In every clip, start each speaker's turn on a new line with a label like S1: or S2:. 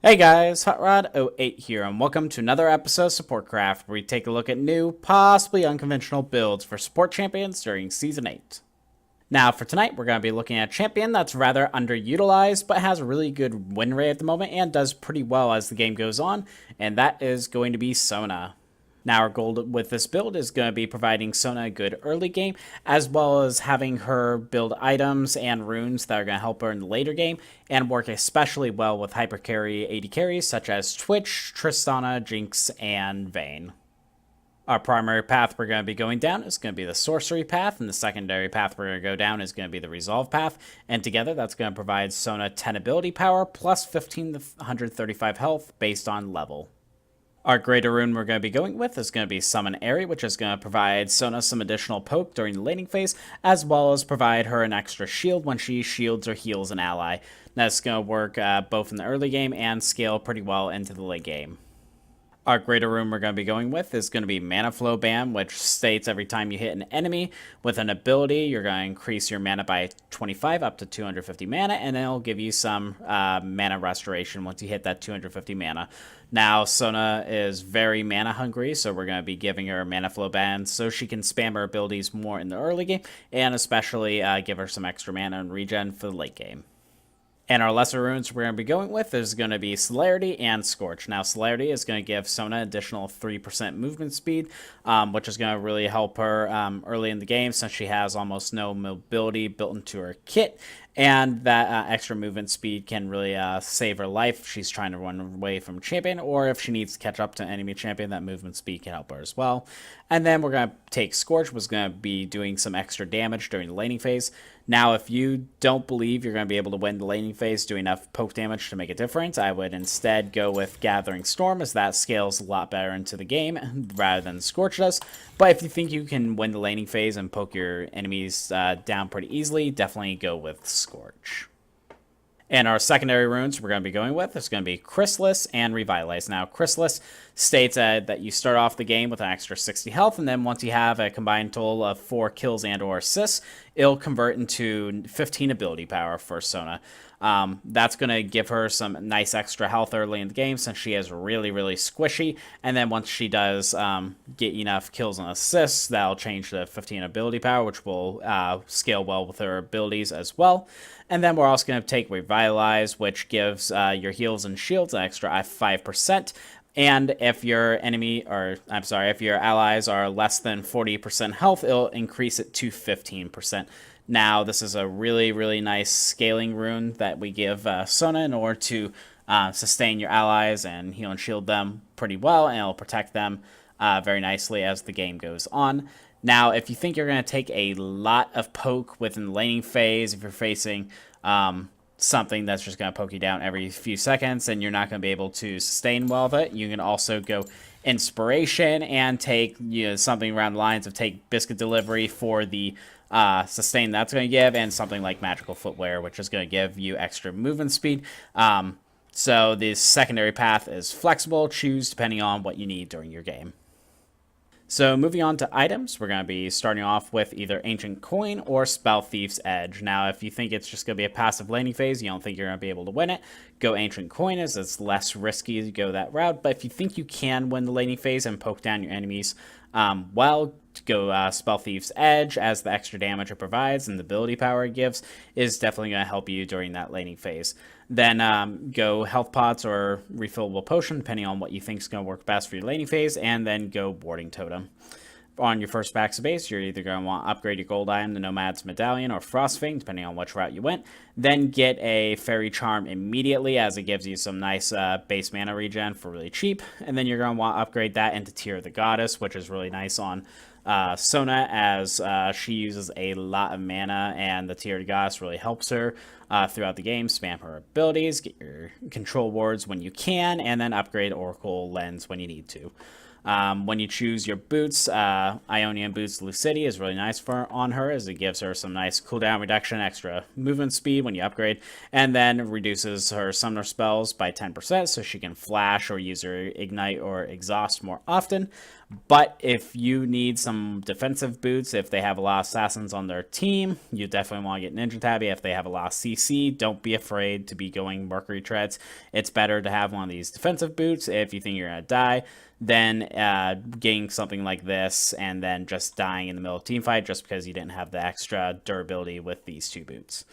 S1: Hey guys, HotRod08 here, and welcome to another episode of SupportCraft, where we take a look at new, possibly unconventional builds for support champions during Season 8. Now, for tonight, we're going to be looking at a champion that's rather underutilized, but has a really good win rate at the moment and does pretty well as the game goes on, and that is going to be Sona. Now, our goal with this build is going to be providing Sona a good early game, as well as having her build items and runes that are going to help her in the later game, and work especially well with hyper carry AD carries such as Twitch, Tristana, Jinx, and Vayne. Our primary path we're going to be going down is going to be the Sorcery path, and the secondary path we're going to go down is going to be the Resolve path, and together that's going to provide Sona 10 ability power plus 15 to 135 health based on level. Our greater rune we're going to be going with is going to be Summon Aery, which is going to provide Sona some additional poke during the laning phase, as well as provide her an extra shield when she shields or heals an ally. That's going to work both in the early game and scale pretty well into the late game. Our greater rune we're going to be going with is going to be Manaflow Band, which states every time you hit an enemy with an ability, you're going to increase your mana by 25 up to 250 mana, and then it'll give you some mana restoration once you hit that 250 mana. Now, Sona is very mana hungry, so we're going to be giving her Manaflow Band so she can spam her abilities more in the early game, and especially give her some extra mana and regen for the late game. And our lesser runes we're going to be going with is going to be Celerity and Scorch. Now, Celerity is going to give Sona additional 3% movement speed, which is going to really help her early in the game since she has almost no mobility built into her kit. And that extra movement speed can really save her life if she's trying to run away from champion, or if she needs to catch up to enemy champion, that movement speed can help her as well. And then we're going to take Scorch, which is going to be doing some extra damage during the laning phase. Now, if you don't believe you're going to be able to win the laning phase, do enough poke damage to make a difference, I would instead go with Gathering Storm, as that scales a lot better into the game rather than Scorch does. But if you think you can win the laning phase and poke your enemies down pretty easily, definitely go with Scorch. And our secondary runes we're going to be going with is going to be Chrysalis and Revitalize. Now, Chrysalis states that you start off the game with an extra 60 health, and then once you have a combined total of 4 kills and or assists, it'll convert into 15 ability power for Sona. That's going to give her some nice extra health early in the game since she is really, really squishy. And then once she does get enough kills and assists, that'll change to 15 ability power, which will scale well with her abilities as well. And then we're also going to take Revitalize, which gives your heals and shields an extra 5%. And if your if your allies are less than 40% health, it'll increase it to 15%. Now, this is a really, really nice scaling rune that we give Sona in order to sustain your allies and heal and shield them pretty well, and it'll protect them very nicely as the game goes on. Now, if you think you're going to take a lot of poke within the laning phase, if you're facing something that's just going to poke you down every few seconds and you're not going to be able to sustain well with it, you can also go Inspiration and take something around the lines of take Biscuit Delivery for the sustain that's going to give, and something like Magical Footwear, which is going to give you extra movement speed. So the secondary path is flexible. Choose depending on what you need during your game. So moving on to items, we're going to be starting off with either Ancient Coin or Spellthief's Edge. Now, if you think it's just going to be a passive laning phase, you don't think you're going to be able to win it, go Ancient Coin, as it's less risky to go that route. But if you think you can win the laning phase and poke down your enemies, well, to go Spellthief's Edge, as the extra damage it provides and the ability power it gives is definitely going to help you during that laning phase. Then go Health Pots or Refillable Potion, depending on what you think is going to work best for your laning phase, and then go Warding Totem. On your first back base, you're either going to want to upgrade your gold item, the Nomad's Medallion, or Frostfang, depending on which route you went. Then get a Faerie Charm immediately, as it gives you some nice base mana regen for really cheap. And then you're going to want to upgrade that into Tear of the Goddess, which is really nice on Sona, as she uses a lot of mana, and the Tear of the Goddess really helps her throughout the game. Spam her abilities, get your control wards when you can, and then upgrade Oracle Lens when you need to. When you choose your boots, Ionian boots Lucidity is really nice on her, as it gives her some nice cooldown reduction, extra movement speed when you upgrade, and then reduces her summoner spells by 10%, so she can flash or use her ignite or exhaust more often. But if you need some defensive boots, if they have a lot of assassins on their team, you definitely want to get Ninja Tabi. If they have a lot of CC, don't be afraid to be going Mercury treads. It's better to have one of these defensive boots if you think you're going to die than getting something like this and then just dying in the middle of a team fight just because you didn't have the extra durability with these two boots.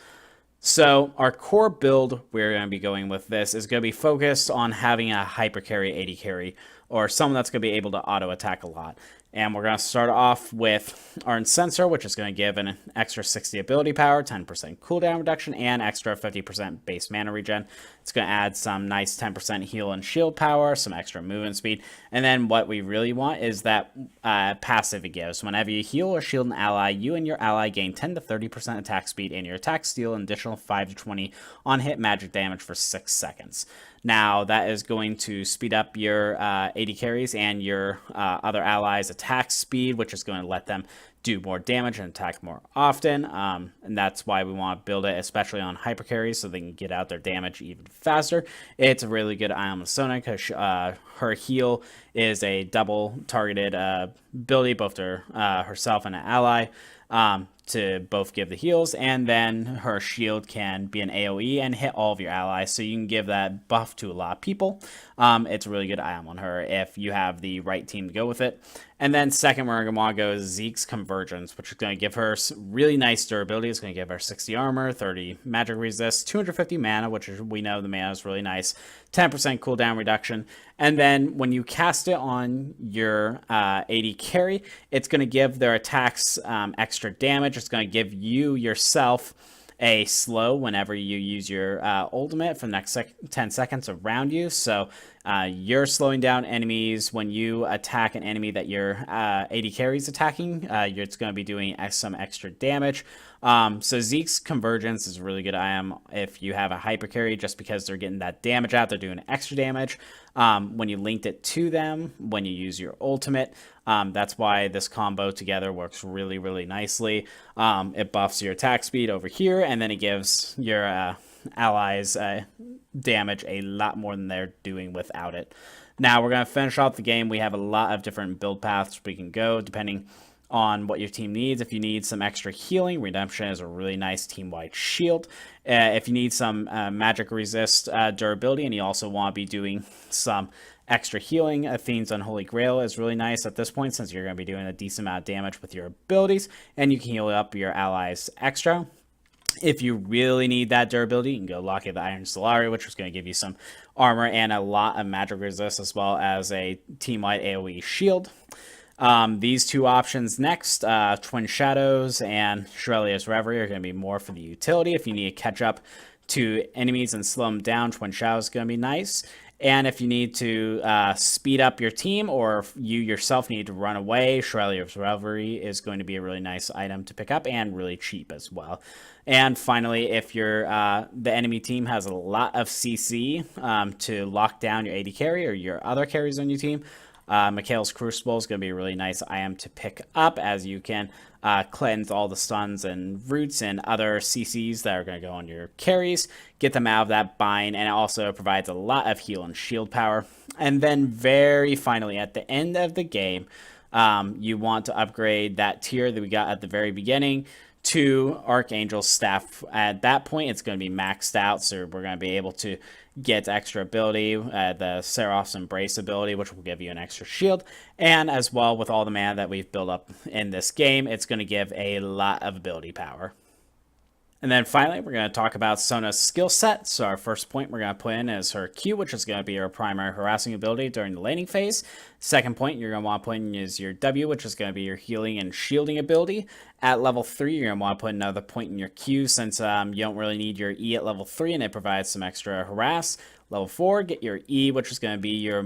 S1: So our core build we're going to be going with this is going to be focused on having a hyper carry, 80 carry, or someone that's going to be able to auto attack a lot. And we're going to start off with Ardent Censer, which is going to give an extra 60 ability power, 10% cooldown reduction, and extra 50% base mana regen. It's going to add some nice 10% heal and shield power, some extra movement speed. And then what we really want is that passive it gives. Whenever you heal or shield an ally, you and your ally gain 10 to 30% attack speed, and your attacks deal an additional 5 to 20 on hit magic damage for 6 seconds. Now, that is going to speed up your 80 carries and your other allies' attack speed, which is going to let them do more damage and attack more often. And that's why we want to build it, especially on hyper carries, so they can get out their damage even faster. It's a really good item with Sona because her heal is a double targeted ability, both to herself and an ally. To both give the heals, and then her shield can be an AoE and hit all of your allies, so you can give that buff to a lot of people. It's a really good item on her if you have the right team to go with it. And then second, we're going to want to go Zeke's Convergence, which is going to give her really nice durability. It's going to give her 60 armor, 30 magic resist, 250 mana, which we know the mana is really nice, 10% cooldown reduction. And then when you cast it on your 80 carry, it's going to give their attacks extra damage. It's going to give you yourself a slow whenever you use your ultimate for the next 10 seconds around you. So you're slowing down enemies when you attack an enemy that your 80 carries attacking. It's going to be doing some extra damage. So Zeke's Convergence is a really good item if you have a hyper carry, just because they're getting that damage out. They're doing extra damage when you linked it to them, when you use your ultimate. That's why this combo together works really, really nicely. It buffs your attack speed over here, and then it gives your allies damage a lot more than they're doing without it. Now we're going to finish off the game. We have a lot of different build paths we can go depending on what your team needs. If you need some extra healing, Redemption is a really nice team-wide shield. If you need some magic resist durability, and you also want to be doing some extra healing, Athene's Unholy Grail is really nice at this point, since you're going to be doing a decent amount of damage with your abilities, and you can heal up your allies extra. If you really need that durability, you can go Locket the Iron Solari, which is going to give you some armor and a lot of magic resist, as well as a team-wide AoE shield. These two options next, Twin Shadows and Shurelya's Reverie, are going to be more for the utility. If you need to catch up to enemies and slow them down, Twin Shadows is going to be nice. And if you need to speed up your team, or if you yourself need to run away, Shurelya's Reverie is going to be a really nice item to pick up, and really cheap as well. And finally, if the enemy team has a lot of CC to lock down your 80 carry or your other carries on your team, Mikael's Crucible is going to be a really nice item to pick up, as you can cleanse all the stuns and roots and other CCs that are going to go on your carries, get them out of that bind, and it also provides a lot of heal and shield power. And then very finally, at the end of the game, you want to upgrade that tier that we got at the very beginning to Archangel's Staff. At that point, it's going to be maxed out, so we're going to be able to get extra ability, the Seraph's Embrace ability, which will give you an extra shield, and as well, with all the mana that we've built up in this game, it's going to give a lot of ability power. And then finally, we're going to talk about Sona's skill set. So our first point we're going to put in is her Q, which is going to be her primary harassing ability during the laning phase. Second point you're going to want to put in is your W, which is going to be your healing and shielding ability. At level 3, you're going to want to put another point in your Q, since you don't really need your E at level 3, and it provides some extra harass. Level 4, get your E, which is going to be your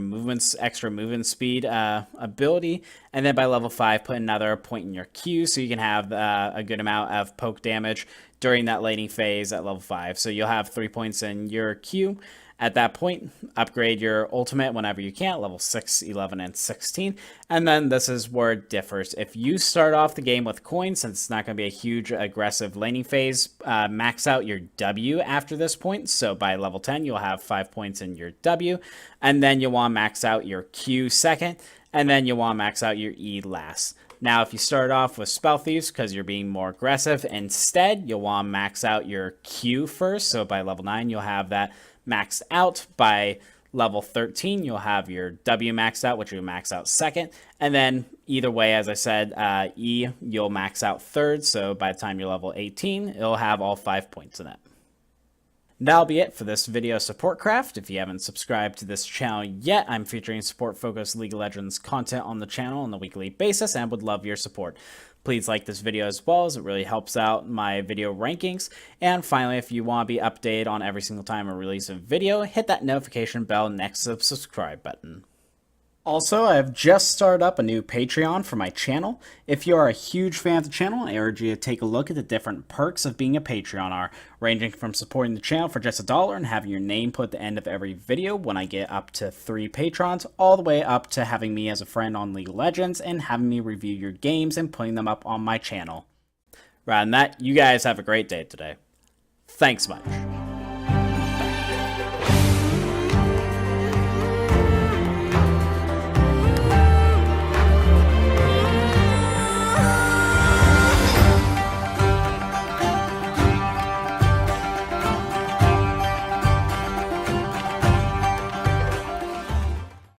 S1: extra movement speed ability. And then by level 5, put another point in your Q, so you can have a good amount of poke damage during that laning phase at level 5. So you'll have 3 points in your Q. At that point, upgrade your ultimate whenever you can, level 6, 11, and 16. And then this is where it differs. If you start off the game with coins, since it's not going to be a huge aggressive laning phase, max out your W after this point. So by level 10, you'll have 5 points in your W. And then you'll want to max out your Q second. And then you'll want to max out your E last. Now, if you start off with Spellthief because you're being more aggressive, instead, you'll want to max out your Q first. So by level 9, you'll have that maxed out. By level 13, you'll have your W maxed out, which you'll max out second. And then either way, as I said, E, you'll max out third. So by the time you're level 18, it'll have all 5 points in it. That'll be it for this video of SupportCraft. If you haven't subscribed to this channel yet, I'm featuring support-focused League of Legends content on the channel on a weekly basis and would love your support. Please like this video as well, as it really helps out my video rankings. And finally, if you want to be updated on every single time I release a video, hit that notification bell next to the subscribe button. Also, I have just started up a new Patreon for my channel. If you are a huge fan of the channel, I urge you to take a look at the different perks of being a Patreoner, ranging from supporting the channel for just $1 and having your name put at the end of every video when I get up to 3 patrons, all the way up to having me as a friend on League of Legends and having me review your games and putting them up on my channel. Rather than that, you guys have a great day today. Thanks much.